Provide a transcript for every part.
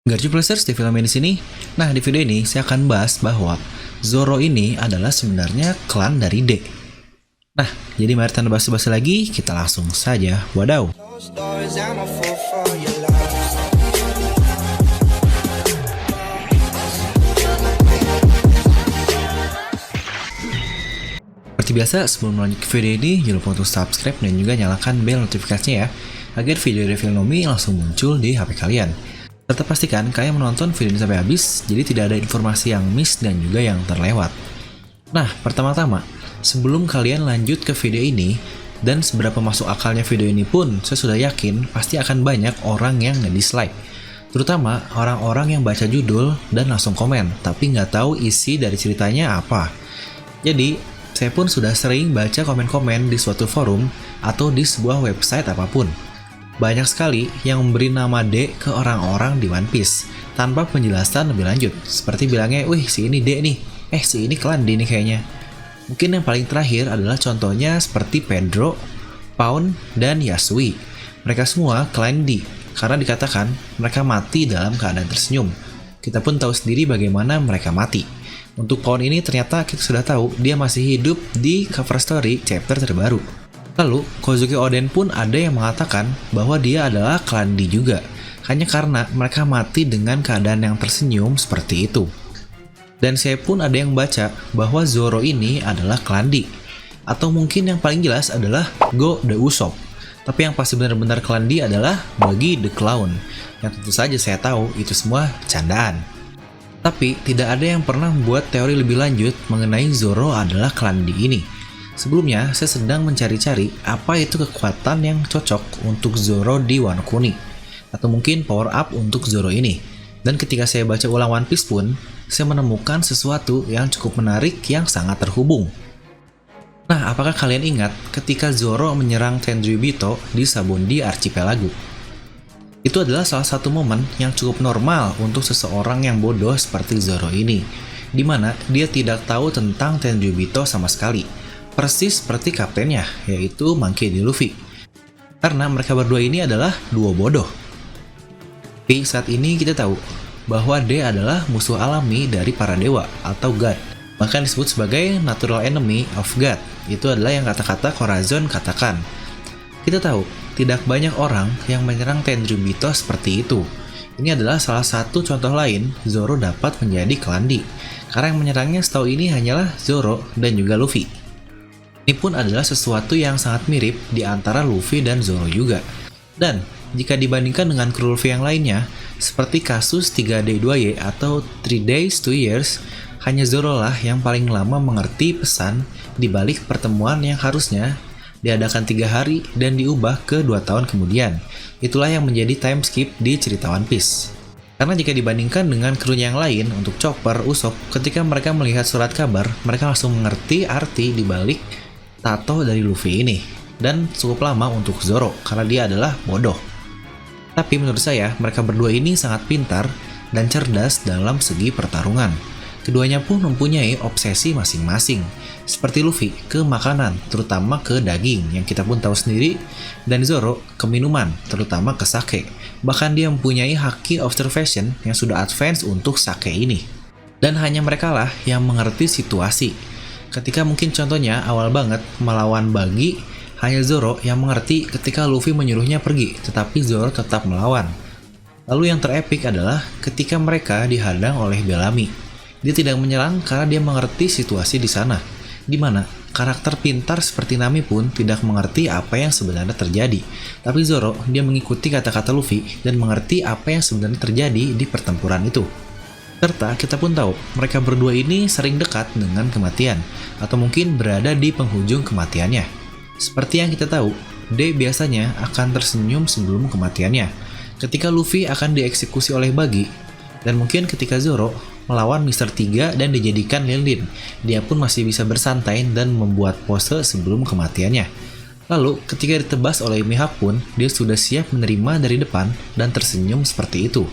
Garjuplasers di film di sini. Nah, di video ini saya akan bahas bahwa Zoro ini adalah sebenarnya klan dari D. Nah, jadi mari tanpa basa-basi lagi, kita langsung saja wadaw. Seperti biasa, sebelum lanjut ke video ini, jangan lupa untuk subscribe dan juga nyalakan bel notifikasinya ya, agar video review Nomi langsung muncul di HP kalian. Serta pastikan kalian menonton video ini sampai habis, jadi tidak ada informasi yang miss dan juga yang terlewat. Nah, pertama-tama, sebelum kalian lanjut ke video ini, dan seberapa masuk akalnya video ini pun, saya sudah yakin pasti akan banyak orang yang nge-dislike. Terutama orang-orang yang baca judul dan langsung komen, tapi nggak tahu isi dari ceritanya apa. Jadi, saya pun sudah sering baca komen-komen di suatu forum atau di sebuah website apapun. Banyak sekali yang memberi nama D ke orang-orang di One Piece tanpa penjelasan lebih lanjut. Seperti bilangnya, wih si ini D nih, si ini klan D nih kayaknya. Mungkin yang paling terakhir adalah contohnya seperti Pedro, Pound, dan Yasui. Mereka semua klan D karena dikatakan mereka mati dalam keadaan tersenyum. Kita pun tahu sendiri bagaimana mereka mati. Untuk Pound ini ternyata kita sudah tahu dia masih hidup di cover story chapter terbaru. Lalu, Kozuki Oden pun ada yang mengatakan bahwa dia adalah klan D juga, hanya karena mereka mati dengan keadaan yang tersenyum seperti itu. Dan saya pun ada yang baca bahwa Zoro ini adalah klan D, atau mungkin yang paling jelas adalah Go the Usopp. Tapi yang pasti benar-benar klan D adalah Buggy the Clown, yang tentu saja saya tahu itu semua candaan. Tapi tidak ada yang pernah membuat teori lebih lanjut mengenai Zoro adalah klan D ini. Sebelumnya, saya sedang mencari-cari apa itu kekuatan yang cocok untuk Zoro di Wano Kuni, atau mungkin power up untuk Zoro ini. Dan ketika saya baca ulang One Piece pun, saya menemukan sesuatu yang cukup menarik yang sangat terhubung. Nah, apakah kalian ingat ketika Zoro menyerang Tenryubito di Sabondi Archipelago? Itu adalah salah satu momen yang cukup normal untuk seseorang yang bodoh seperti Zoro ini, di mana dia tidak tahu tentang Tenryubito sama sekali. Persis seperti kaptennya, yaitu Monkey D. Luffy. Karena mereka berdua ini adalah duo bodoh. Tapi saat ini kita tahu bahwa D adalah musuh alami dari para dewa atau God. Bahkan disebut sebagai natural enemy of God. Itu adalah yang kata-kata Corazon katakan. Kita tahu, tidak banyak orang yang menyerang Tenryubito seperti itu. Ini adalah salah satu contoh lain Zoro dapat menjadi klan D. Karena yang menyerangnya setahu ini hanyalah Zoro dan juga Luffy. Ini pun adalah sesuatu yang sangat mirip di antara Luffy dan Zoro juga. Dan jika dibandingkan dengan kru Luffy yang lainnya, seperti kasus 3D2Y atau 3 Days 2 Years, hanya Zoro lah yang paling lama mengerti pesan di balik pertemuan yang harusnya diadakan 3 hari dan diubah ke 2 tahun kemudian. Itulah yang menjadi time skip di cerita One Piece. Karena jika dibandingkan dengan kru yang lain untuk Chopper, Usopp, ketika mereka melihat surat kabar, mereka langsung mengerti arti di balik tato dari Luffy ini, dan cukup lama untuk Zoro karena dia adalah bodoh. Tapi menurut saya mereka berdua ini sangat pintar dan cerdas dalam segi pertarungan. Keduanya pun mempunyai obsesi masing-masing, seperti Luffy ke makanan, terutama ke daging yang kita pun tahu sendiri, dan Zoro ke minuman, terutama ke sake. Bahkan dia mempunyai haki observation yang sudah advance untuk sake ini. Dan hanya mereka lah yang mengerti situasi. Ketika mungkin contohnya awal banget melawan Buggy, hanya Zoro yang mengerti ketika Luffy menyuruhnya pergi, tetapi Zoro tetap melawan. Lalu yang terepik adalah ketika mereka dihadang oleh Bellamy. Dia tidak menyerang karena dia mengerti situasi di sana, di mana karakter pintar seperti Nami pun tidak mengerti apa yang sebenarnya terjadi. Tapi Zoro, dia mengikuti kata-kata Luffy dan mengerti apa yang sebenarnya terjadi di pertempuran itu. Serta kita pun tahu, mereka berdua ini sering dekat dengan kematian, atau mungkin berada di penghujung kematiannya. Seperti yang kita tahu, D biasanya akan tersenyum sebelum kematiannya, ketika Luffy akan dieksekusi oleh Buggy, dan mungkin ketika Zoro melawan Mr. 3 dan dijadikan lilin, dia pun masih bisa bersantai dan membuat pose sebelum kematiannya. Lalu, ketika ditebas oleh Mihawk pun, dia sudah siap menerima dari depan dan tersenyum seperti itu.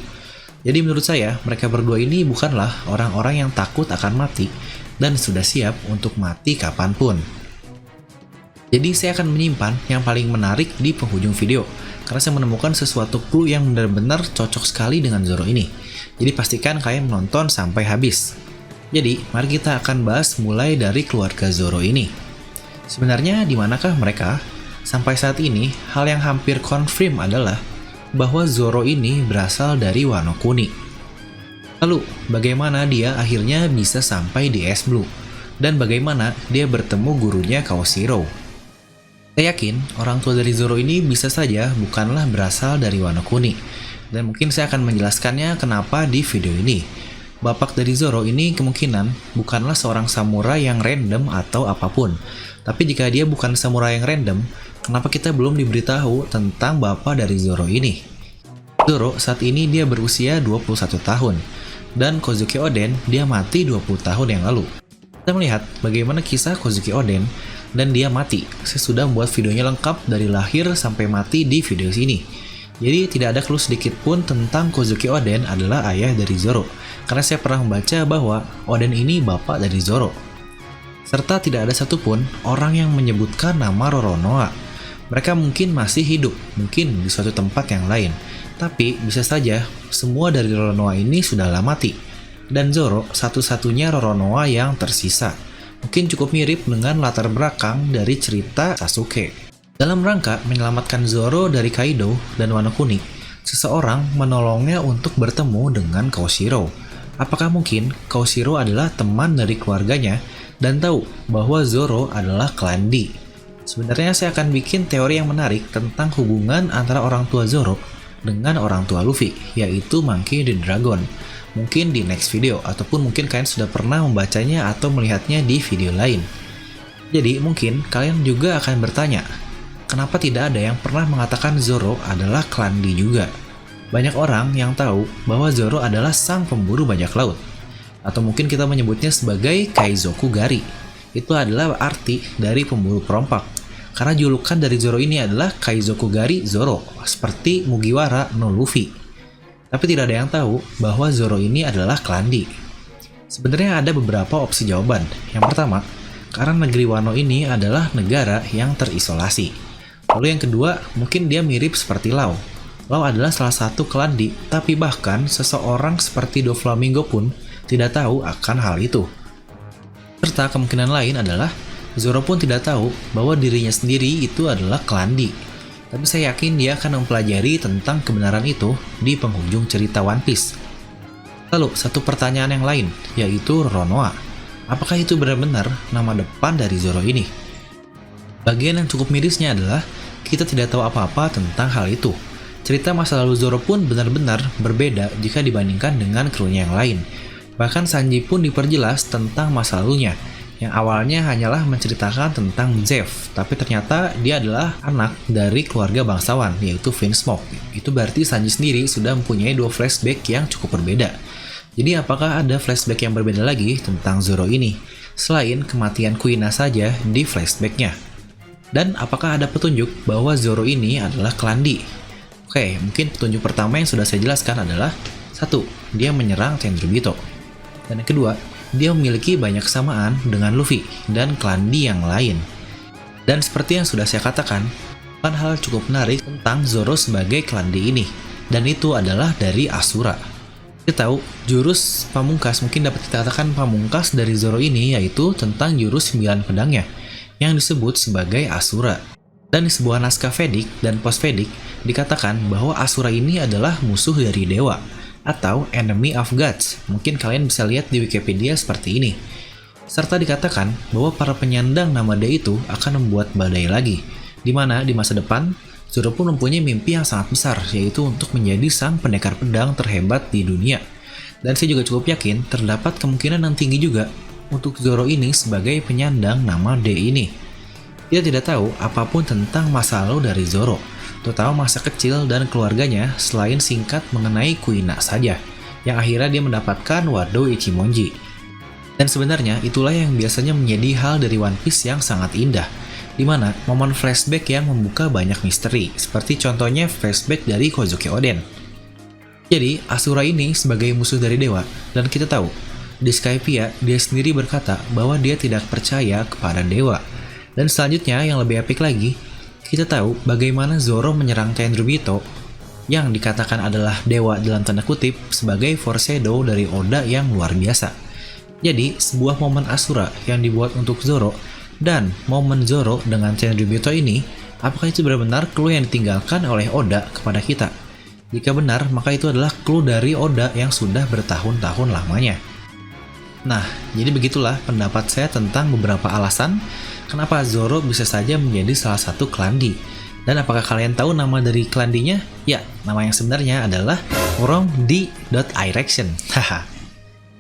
Jadi menurut saya, mereka berdua ini bukanlah orang-orang yang takut akan mati dan sudah siap untuk mati kapanpun. Jadi saya akan menyimpan yang paling menarik di penghujung video, karena saya menemukan sesuatu clue yang benar-benar cocok sekali dengan Zoro ini. Jadi pastikan kalian menonton sampai habis. Jadi, mari kita akan bahas mulai dari keluarga Zoro ini. Sebenarnya di manakah mereka? Sampai saat ini, hal yang hampir confirm adalah bahwa Zoro ini berasal dari Wano Kuni. Lalu, bagaimana dia akhirnya bisa sampai di Es Blue? Dan bagaimana dia bertemu gurunya Koshiro? Saya yakin orang tua dari Zoro ini bisa saja bukanlah berasal dari Wano Kuni. Dan mungkin saya akan menjelaskannya kenapa di video ini. Bapak dari Zoro ini kemungkinan bukanlah seorang samurai yang random atau apapun. Tapi jika dia bukan samurai yang random, kenapa kita belum diberitahu tentang bapak dari Zoro ini? Zoro saat ini dia berusia 21 tahun. Dan Kozuki Oden dia mati 20 tahun yang lalu. Kita melihat bagaimana kisah Kozuki Oden dan dia mati. Saya sudah membuat videonya lengkap dari lahir sampai mati di video sini. Jadi tidak ada clue sedikit pun tentang Kozuki Oden adalah ayah dari Zoro. Karena saya pernah membaca bahwa Oden ini bapak dari Zoro. Serta tidak ada satupun orang yang menyebutkan nama Roronoa. Mereka mungkin masih hidup, mungkin di suatu tempat yang lain. Tapi bisa saja semua dari Roronoa ini sudahlah mati. Dan Zoro satu-satunya Roronoa yang tersisa. Mungkin cukup mirip dengan latar belakang dari cerita Sasuke. Dalam rangka menyelamatkan Zoro dari Kaido dan Wano Kuni, seseorang menolongnya untuk bertemu dengan Koshiro. Apakah mungkin Koshiro adalah teman dari keluarganya dan tahu bahwa Zoro adalah klan D? Sebenarnya saya akan bikin teori yang menarik tentang hubungan antara orang tua Zoro dengan orang tua Luffy, yaitu Monkey D. Dragon. Mungkin di next video, ataupun mungkin kalian sudah pernah membacanya atau melihatnya di video lain. Jadi mungkin kalian juga akan bertanya, kenapa tidak ada yang pernah mengatakan Zoro adalah klan D juga? Banyak orang yang tahu bahwa Zoro adalah sang pemburu bajak laut. Atau mungkin kita menyebutnya sebagai Kaizoku Gari. Itu adalah arti dari pemburu perompak. Karena julukan dari Zoro ini adalah Kaizoku Gari Zoro, seperti Mugiwara no Luffy. Tapi tidak ada yang tahu bahwa Zoro ini adalah klan D. Sebenarnya ada beberapa opsi jawaban. Yang pertama, karena negeri Wano ini adalah negara yang terisolasi. Lalu yang kedua, mungkin dia mirip seperti Lau. Lau adalah salah satu klan D, tapi bahkan seseorang seperti Doflamingo pun tidak tahu akan hal itu. Serta kemungkinan lain adalah Zoro pun tidak tahu bahwa dirinya sendiri itu adalah klan D. Tapi saya yakin dia akan mempelajari tentang kebenaran itu di penghujung cerita One Piece. Lalu, satu pertanyaan yang lain, yaitu Roronoa. Apakah itu benar-benar nama depan dari Zoro ini? Bagian yang cukup mirisnya adalah, kita tidak tahu apa-apa tentang hal itu. Cerita masa lalu Zoro pun benar-benar berbeda jika dibandingkan dengan krunya yang lain. Bahkan Sanji pun diperjelas tentang masa lalunya, yang awalnya hanyalah menceritakan tentang Zeff, tapi ternyata dia adalah anak dari keluarga bangsawan, yaitu Vinsmoke. Itu berarti Sanji sendiri sudah mempunyai 2 flashback yang cukup berbeda. Jadi apakah ada flashback yang berbeda lagi tentang Zoro ini, selain kematian Kuina saja di flashbacknya? Dan apakah ada petunjuk bahwa Zoro ini adalah klan D? Oke, mungkin petunjuk pertama yang sudah saya jelaskan adalah 1. Dia menyerang Tenryubito. Dan yang kedua, dia memiliki banyak kesamaan dengan Luffy dan klan D yang lain. Dan seperti yang sudah saya katakan, hal cukup menarik tentang Zoro sebagai klan D ini, dan itu adalah dari Asura. Kita tahu, jurus pamungkas mungkin dapat dikatakan pamungkas dari Zoro ini yaitu tentang jurus 9 pedangnya, yang disebut sebagai Asura. Dan di sebuah naskah Vedic dan post-Vedic, dikatakan bahwa Asura ini adalah musuh dari dewa, atau enemy of gods. Mungkin kalian bisa lihat di Wikipedia seperti ini. Serta dikatakan bahwa para penyandang nama dia itu akan membuat badai lagi, di mana di masa depan Zoro pun mempunyai mimpi yang sangat besar, yaitu untuk menjadi sang pendekar pedang terhebat di dunia. Dan saya juga cukup yakin terdapat kemungkinan yang tinggi juga untuk Zoro ini sebagai penyandang nama D ini. Dia tidak tahu apapun tentang masa lalu dari Zoro, terutama masa kecil dan keluarganya selain singkat mengenai Kuina saja, yang akhirnya dia mendapatkan Wado Ichimonji. Dan sebenarnya itulah yang biasanya menjadi hal dari One Piece yang sangat indah, di mana momen flashback yang membuka banyak misteri, seperti contohnya flashback dari Kozuki Oden. Jadi, Asura ini sebagai musuh dari dewa, dan kita tahu, di Skypiea dia sendiri berkata bahwa dia tidak percaya kepada dewa. Dan selanjutnya yang lebih epic lagi, kita tahu bagaimana Zoro menyerang Tenryubito yang dikatakan adalah dewa dalam tanda kutip sebagai foreshadow dari Oda yang luar biasa. Jadi, sebuah momen Asura yang dibuat untuk Zoro dan momen Zoro dengan Tenryubito ini, apakah itu benar-benar clue yang ditinggalkan oleh Oda kepada kita? Jika benar, maka itu adalah clue dari Oda yang sudah bertahun-tahun lamanya. Nah, jadi begitulah pendapat saya tentang beberapa alasan kenapa Zoro bisa saja menjadi salah satu klandi. Dan apakah kalian tahu nama dari klandinya? Ya, nama yang sebenarnya adalah Wrong D.Direction. Haha.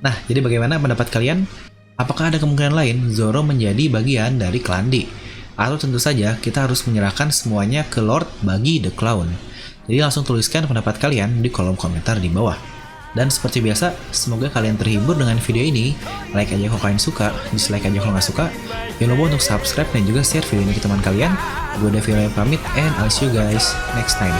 Nah, jadi bagaimana pendapat kalian? Apakah ada kemungkinan lain Zoro menjadi bagian dari klandi? Atau tentu saja kita harus menyerahkan semuanya ke Lord Buggy the Clown? Jadi langsung tuliskan pendapat kalian di kolom komentar di bawah. Dan seperti biasa, semoga kalian terhibur dengan video ini. Like aja kalau kalian suka, dislike aja kalau nggak suka. Jangan lupa untuk subscribe dan juga share video ini ke teman kalian. Gue Davila yang pamit, and I'll see you guys next time.